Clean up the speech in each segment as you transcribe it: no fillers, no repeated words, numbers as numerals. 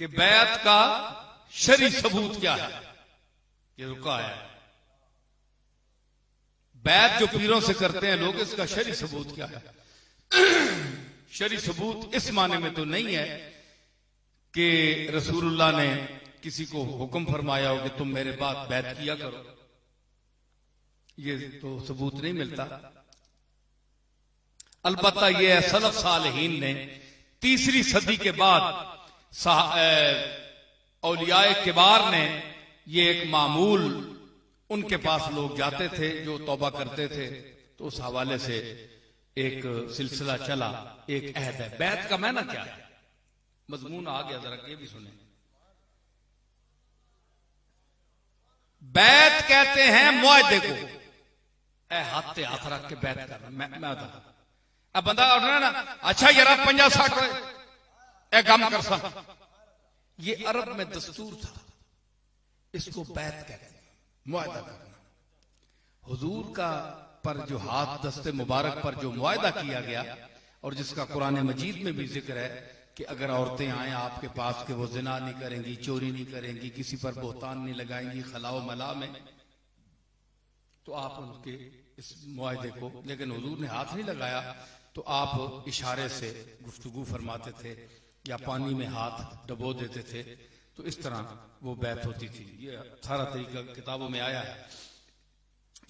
कि बैत का शरई सबूत क्या है। ये रुका है बैत जो पीरों से करते हैं लोग, इसका शरई सबूत क्या है। शरई सबूत इस माने में तो नहीं है कि रसूलुल्लाह ने किसी को हुक्म फरमाया हो कि तुम मेरे बाद बैत किया करो, ये तो सबूत नहीं मिलता। अलबत्ता ये है सलफ सालिहीन ने 3री सदी के बाद औलियाए किबार ने ये एक मामूल, उनके पास लोग जाते थे जो तौबा करते थे, तो उस हवाले से एक सिलसिला चला। एक अहद है। बैत का माना क्या है, मजमून आ गया, जरा ये भी सुने। बैत कहते हैं मुआहदे को, हाथ पे हाथ रख के बैत करना। मैं अब बंदा उठना ना, अच्छा यार 50-60 ए गम कर सा, ये अरब में दस्तूर था, इसको बैत कहते हैं, मुआहदा करना। हुजूर का पर जो हाथ दस्ते मुबारक पर जो मुआहदा किया गया, और जिसका कुरान मजीद में भी जिक्र है कि अगर औरतें आए आपके पास कि वो जिना नहीं करेंगी, चोरी नहीं करेंगी, किसी पर बोहतान नहीं लगाएंगी खलाओ मला में, तो आप उनके इस मुआहदे को, लेकिन हुजूर ने हाथ नहीं लगाया, तो आप इशारे से गुफ्तगू फरमाते थे या पानी में हाथ डबो देते थे, तो इस तरह वो बैत होती थी। ये सारा तरीका किताबों में आया है।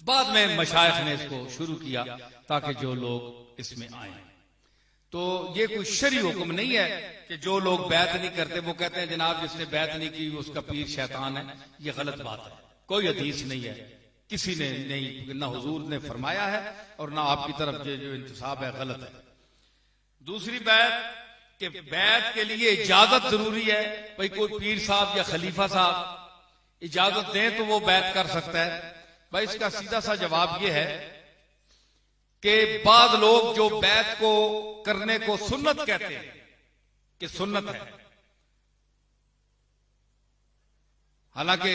बाद में मशाइख ने इसको शुरू किया ताकि जो लोग इसमें आए। तो ये कोई शरई हुक्म नहीं है कि जो लोग बैत नहीं करते वो कहते हैं जनाब जिसने बैत नहीं की उसका पीर शैतान है। ये गलत बात है, कोई हदीस नहीं है, किसी ने नहीं, ना हुजूर ने फरमाया है और ना आपकी तरफ जो इंतसाब है गलत है। दूसरी बैत कि बैत के लिए इजाजत जरूरी है। भाई कोई पीर साहब या खलीफा साहब इजाजत दें तो वो बैत कर सकता है। भाई इसका सीधा सा जवाब ये है कि बाद लोग जो बैत को करने को सुन्नत कहते हैं कि सुन्नत है, हालांकि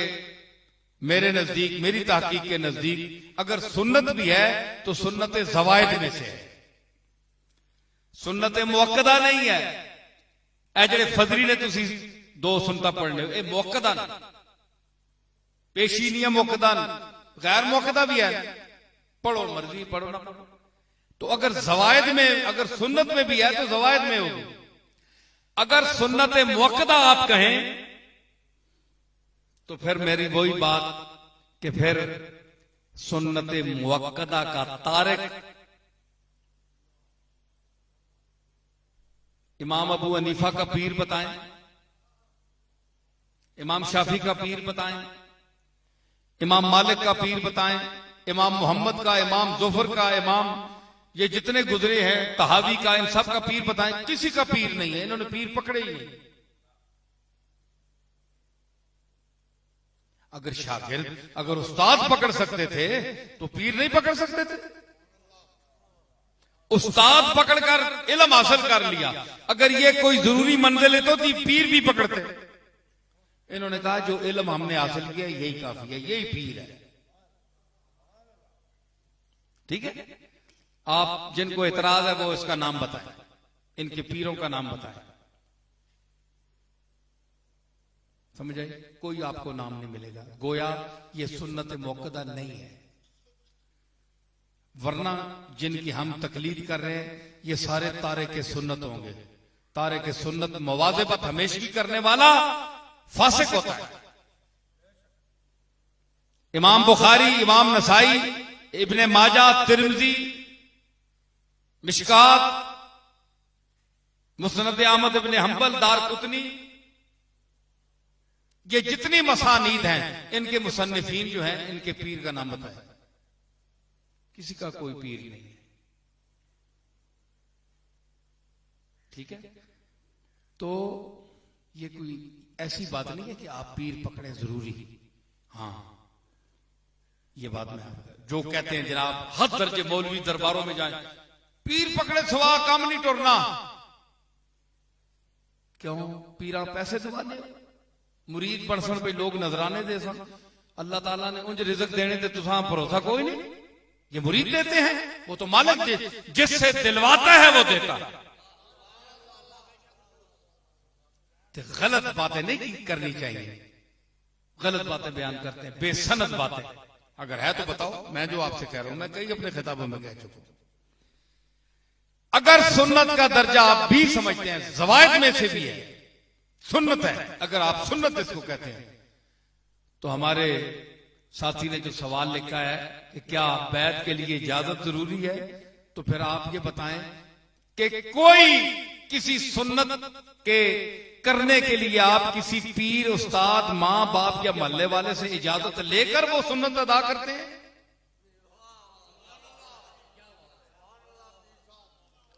मेरे नजदीक, मेरी तहकीक के नजदीक अगर सुन्नत भी है तो सुन्नत ज़वाइद में से है, सुन्नत मुअक्कदा नहीं है। ए जेड़े फजरी ने तुसी 2 सुन्नतां पढ़ने, ये मुअक्कदा नहीं, पेशी नहीं है, मुअक्कदा नहीं, गैर मुअक्कदा भी है, पढ़ो मर्जी पढ़ो ना पढ़ो। तो अगर ज़वाइद में, अगर सुन्नत में भी है तो ज़वाइद में होगी। अगर सुन्नत मुअक्कदा आप कहें तो फिर मेरी वही बात कि फिर सुन्नत मुअक्कदा का तारिक इमाम अबू हनीफा का पीर बताएं, इमाम शाफी का पीर बताएं, इमाम मालिक का पीर बताएं, इमाम मोहम्मद का, इमाम जुफर का, इमाम ये जितने गुजरे हैं, तहावी का, इन सब का पीर बताएं। किसी का पीर नहीं है, इन्होंने पीर पकड़े ही नहीं। अगर शागिर्द, अगर उस्ताद पकड़ सकते थे तो पीर नहीं पकड़ सकते थे। उस्ताद पकड़कर इल्म हासिल कर लिया, अगर ये कोई जरूरी मंजिल है तो पीर भी पकड़ते। इन्होंने कहा जो इल्म हमने हासिल किया यही काफी है, यही पीर है। ठीक है, आप जिनको एतराज है वो इसका नाम बताएं, इनके पीरों का नाम बताएं। समझ आए? कोई आपको नाम नहीं मिलेगा, गोया ये सुन्नत मुअक्कदा नहीं है। वरना जिनकी हम तकलीद कर रहे हैं ये सारे तारे के सुन्नत होंगे। तारे के सुन्नत मवाज़िबत हमेशगी करने वाला फासिक होता है। इमाम बुखारी, इमाम नसाई, इब्ने माजा, तिरमिज़ी, मिशकात, मुस्नद अहमद इब्ने हंबल, दारकुतनी, ये जितनी मसानीद हैं इनके मुसन्निफीन जो हैं इनके पीर का नाम बताया। किसी का कोई पीर नहीं है। ठीक है, तो ये कोई ऐसी बात नहीं है कि आप पीर पकड़े जरूरी। हाँ, ये बात में जो कहते हैं जनाब हद दर्जे मौलवी दरबारों में जाएं, पीर पकड़े सवा काम नहीं टुरना। क्यों? पीरा पैसे दवाने, मुरीद बन सन, भाई लोग नजराने दे सन। अल्लाह ताला ने उनके रिज़्क देने ते तुसां भरोसा कोई नहीं। ये मुरीद देते हैं, वो तो मालिक दे, जिससे दिलवाता है वो देता है। तो गलत बातें नहीं करनी चाहिए। गलत बातें बयान करते हैं, बेसनद बातें। अगर है तो बताओ, मैं जो आपसे कह रहा हूं मैं कई अपने खिताबों में कह चुका हूं। अगर सुन्नत का दर्जा आप भी समझते हैं, ज़वायद में से भी है, सुन्नत है, अगर आप सुन्नत इसको कहते हैं, तो हमारे साथी ने जो सवाल लिखा है कि क्या बैत के लिए इजाजत जरूरी है, तो फिर आप ये बताएं कि कोई किसी सुन्नत के करने के लिए आप किसी पीर, उस्ताद, मां बाप या मोहल्ले वाले से इजाजत लेकर वो सुन्नत अदा करते हैं?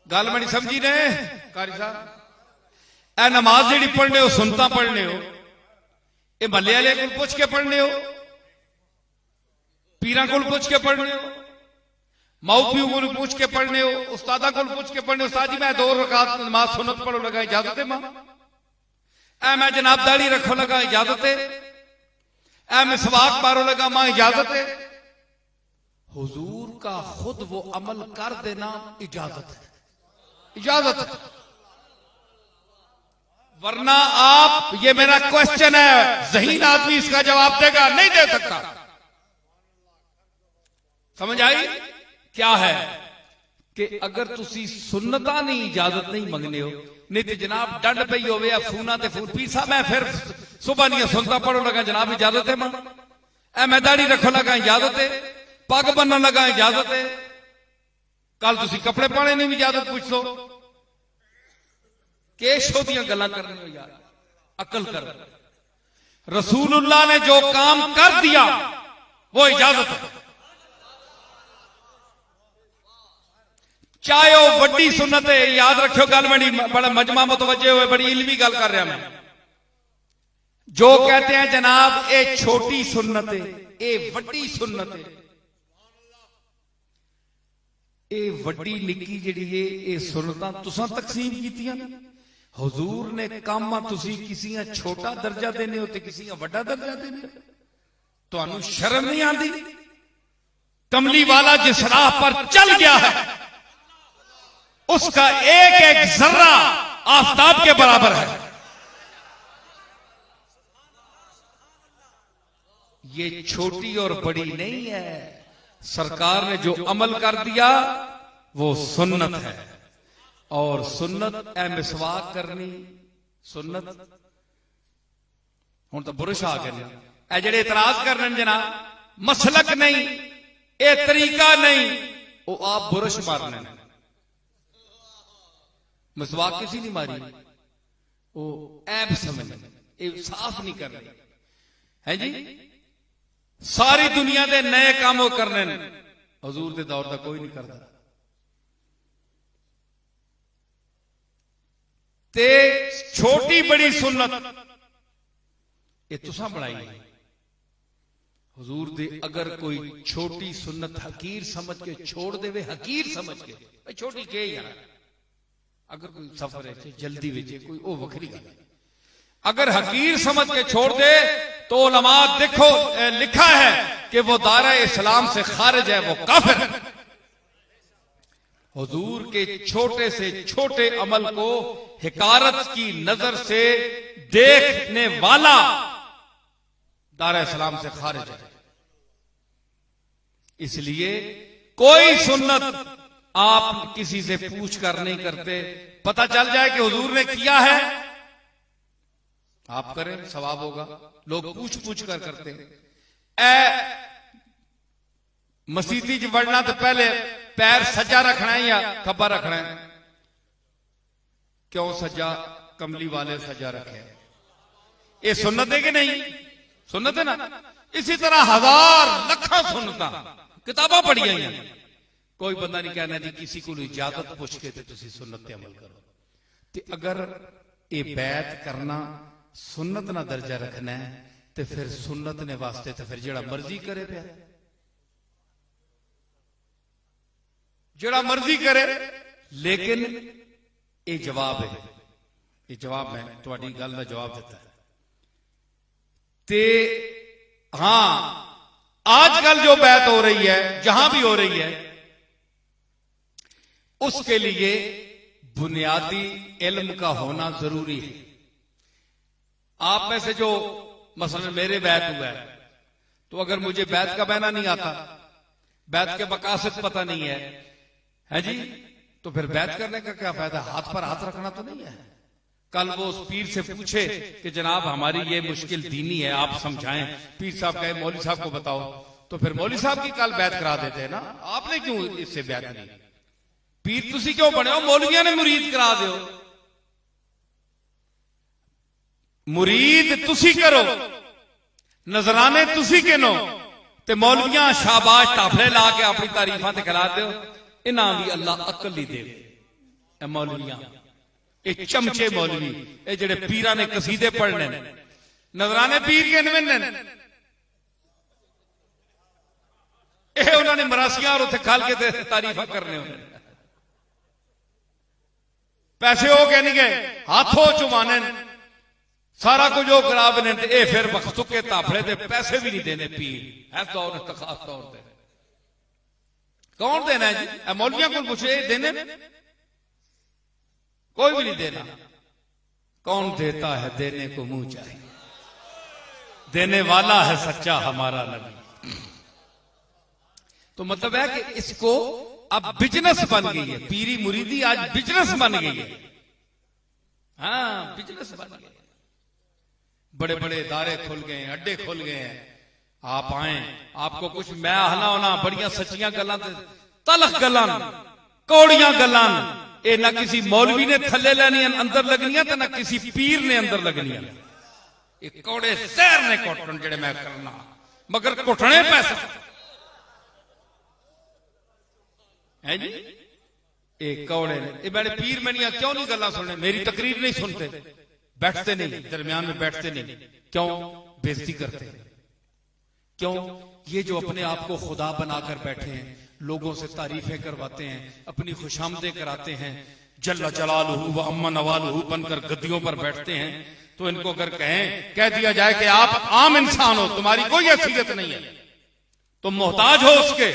गल मैं नहीं समझी ने कारी साहब। ए नमाज जी पढ़ने हो, सुनता पढ़ने हो, ये मोहल्ले वाले को पूछ के पढ़ने हो, पीरा को पूछ के पढ़ने हो, माऊ पीऊ को पूछ के पढ़ने हो, उस्तादा को पूछ के पढ़ने हो। उस्ताद जी मैं 2 रकात नमाज सुन्नत पढ़ो लगा, इजाजत है मां? ऐ मैं जनाब दाढ़ी रखो लगा, इजाजत है? ऐ मैं सवाक मारो लगा, मां इजाजत है? हुजूर का खुद वो अमल कर देना इजाजत है, इजाजत है। वरना आप, ये मेरा क्वेश्चन है, ज़हीन आदमी इसका जवाब देगा? नहीं दे सकता। समझ आई? क्या है कि अगर तुसी सुन्नता नहीं इजाजत नहीं मंगने हो, नहीं तो जनाब डंड पई होवे या फूना ते फून पी सा मैं फिर सुबह नहीं सुनता पढ़ो लगा, जनाब इजाजत है मां? ऐ मैं दाढ़ी रखो लगा, इजाजत है? पग बनने लगा, इजाजत है? कल तुसी कपड़े पाने नहीं इजाजत पूछ लो। केशो दियां गल्लां करनी हो यार, अकल कर। रसूलुल्लाह ने जो काम कर दिया वो इजाजत है, चाहे वो बड़ी सुन्नत है। याद रखियो गल, बड़ी बड़ा मजमा मुतवज्जे हुए, बड़ी इल्मी गल कर रहा मैं। जो कहते हैं जनाब ये छोटी सुन्नत है, ये बड़ी सुन्नत है, ये वड्डी निक्की जिहड़ी है ये सुन्नतां तुसां तकसीम कीतियां। हुजूर ने काम तुसी किसी छोटा दर्जा देने हो ते किसी वड्डा दर्जा देने हो। तुहानू शर्म नहीं आती? कमली वाला जिस राह पर चल गया है उसका एक एक जर्रा आफताब के बराबर है। ये छोटी और बड़ी नहीं है। सरकार ने जो अमल कर दिया वो सुन्नत है। और सुन्नत ए मिसवाक करनी सुन्नत। हुण तो बुरश आ गए ए जेड़े इतराज कर रहे हैं जनाब, मसलक नहीं, ए तरीका नहीं, वो आप बुरश मारने। मिसवाक किसी नहीं मारी, वो ऐब समझ, साफ नहीं कर रही है जी। सारी दुनिया के नए काम वो करने, हजूर के दौर तक कोई नहीं करता। ते छोटी बड़ी सुन्नत ये तुसां बनाई है। हजूर दे अगर कोई छोटी सुन्नत हकीर समझ के छोड़ देवे, हकीर समझ के, छोटी के यार, अगर कोई सफर है जल्दी विचे कोई वो वखरी गल, अगर हकीर समझ के छोड़ दे तो उलमा देखो लिखा है कि वो दायरा इस्लाम से खारिज है, वो काफिर है। हुजूर के छोटे से छोटे अमल को हिकारत की नजर से देखने वाला दायरा इस्लाम से खारिज है। इसलिए कोई सुन्नत आप किसी से पूछ कर नहीं करते। पता चल जाए कि हुजूर ने किया है, आप करें, सवाब होगा। लोग पूछ पूछ कर करते हैं। मसीती च वड़ना तो पहले पैर सज्जा रखना है या खब्बा रखना है? क्यों सज्जा? कमली वाले सज्जा रखे। ये सुन्नत है कि नहीं? सुन्नत है ना। इसी तरह हजार लखा सुन्नता किताबा पढ़िया हैं। कोई बंदा नहीं कहना जी किसी को इजाजत पूछ के तो तुसी सुन्नत ते अमल करो। ते अगर ये बैत करना सुन्नत ना दर्जा रखना है तो फिर सुन्नत ने वास्ते तो फिर जेड़ा मर्जी करे पे, जेड़ा मर्जी करे। लेकिन ये जवाब है, ये जवाब मैं तुहाडी गल का जवाब देता है। ते हां आजकल जो बैत हो रही है जहां भी हो रही है उसके लिए बुनियादी इल्म का होना जरूरी है। आप में से जो मसलन मेरे बैत हुआ है, तो अगर मुझे बैत का बहना नहीं आता, बैत के मकासद पता नहीं है जी, तो फिर बैत करने का क्या फायदा? हाथ पर हाथ रखना तो नहीं है। कल वो उस पीर से पूछे कि जनाब हमारी ये मुश्किल दीनी है, आप समझाएं। पीर साहब कहे मौलवी साहब को बताओ, तो फिर मौलवी साहब की कल बैत करा देते हैं ना। आपने क्यों इससे बैत नहीं? पीर तुसी क्यों बने हो? मौलविया ने मुरीद करा दो। मुरीद तुसी करो, नजराने तुसी किनो, ते मौलविया शाबाश टाफले ला के अपनी तारीफा ते करा दो। इन्हां दी अल्लाह अकल ही दे। मौलविया ये चमचे मौलवी, ये जेड़े पीरा ने कसीदे पढ़ने, नजराने पीर के नवें, ये उन्होंने मरासियां और उसे खाल के तारीफा करने होने। पैसे हो गए नहीं गए, हाथों चुमाने, सारा कुछ जो करा बने, ये फिर बखतुके ताफड़े दे पैसे भी नहीं देने पीर है तौर तो खास तौर पर। कौन देना है जी? मौलविया को पूछे देने, कोई भी नहीं देना। कौन देता है? देने को मुंह चाहिए। देने वाला है सच्चा हमारा नबी। तो मतलब है कि इसको अब बिजनेस बन गई है, पीरी मुरीदी आज बिजनेस बन गई है। हाँ, बिजनेस बन गई। बड़े बड़े इदारे खुल गए हैं, अड्डे खुल गए हैं। आप आए, आपको कुछ मैं आहना होना, बड़ियां सच्चियां गल्लां, तलख गल्लां, कौड़ियां गल्लां, ये ना किसी मौलवी ने थले लेनी अंदर लगनिया, तो ना किसी पीर ने अंदर लगनिया। ये कौड़े शहर ने कुटन जेड़े मैं करना, मगर कुटने पैसा है जी। ये कौड़े ने, ये बड़े पीर मनिया क्यों नहीं गल्ला सुनने? मेरी तकरीर नहीं सुनते, बैठते नहीं, दरमियान में बैठते नहीं। क्यों? बेइज्जती करते हैं। क्यों? ये जो अपने आप को खुदा बनाकर बैठे हैं, लोगों से तारीफें करवाते हैं, अपनी खुशामदें कराते हैं, जल्ला जलालहू व अम्मा नवालहू बनकर गद्दियों पर बैठते हैं, तो इनको अगर कह दिया जाए कि आप आम इंसान हो, तुम्हारी कोई हैसियत नहीं है, तुम मोहताज हो उसके,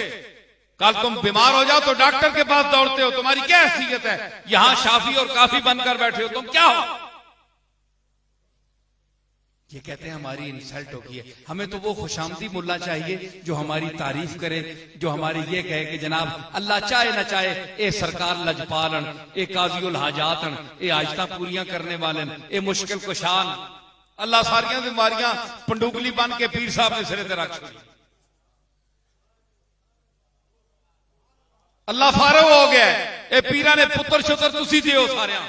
कल तुम बीमार हो जाओ तो डॉक्टर के पास दौड़ते हो, तुम्हारी क्या हैसियत है? यहां शाफी और काफी बनकर बैठे हो, तुम क्या हो? ये कहते हैं हमारी इंसल्ट होगी है। हमें तो वो खुशामदी मुल्ला चाहिए जो हमारी तारीफ करे, जो हमारी ये कहे कि जनाब अल्लाह चाहे ना चाहे ए सरकार लजपालन, ए काजियुल हाजातन, ए आजता पूरियां करने वाले, ए मुश्किल कुशान, अल्लाह सारियां बीमारियां पंडुगली बन के पीर साहब ने सिरे ते रख छोड़ी। अल्लाह फारग हो गया, ए पीरा ने पुत्र शुतर तुसी दियो सारे।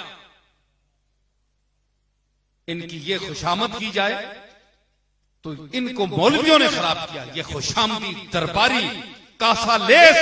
इनकी ये खुशामद की जाए तो इनको मौलवियों ने खराब किया। ये खुशामदी दरबारी कासा लेस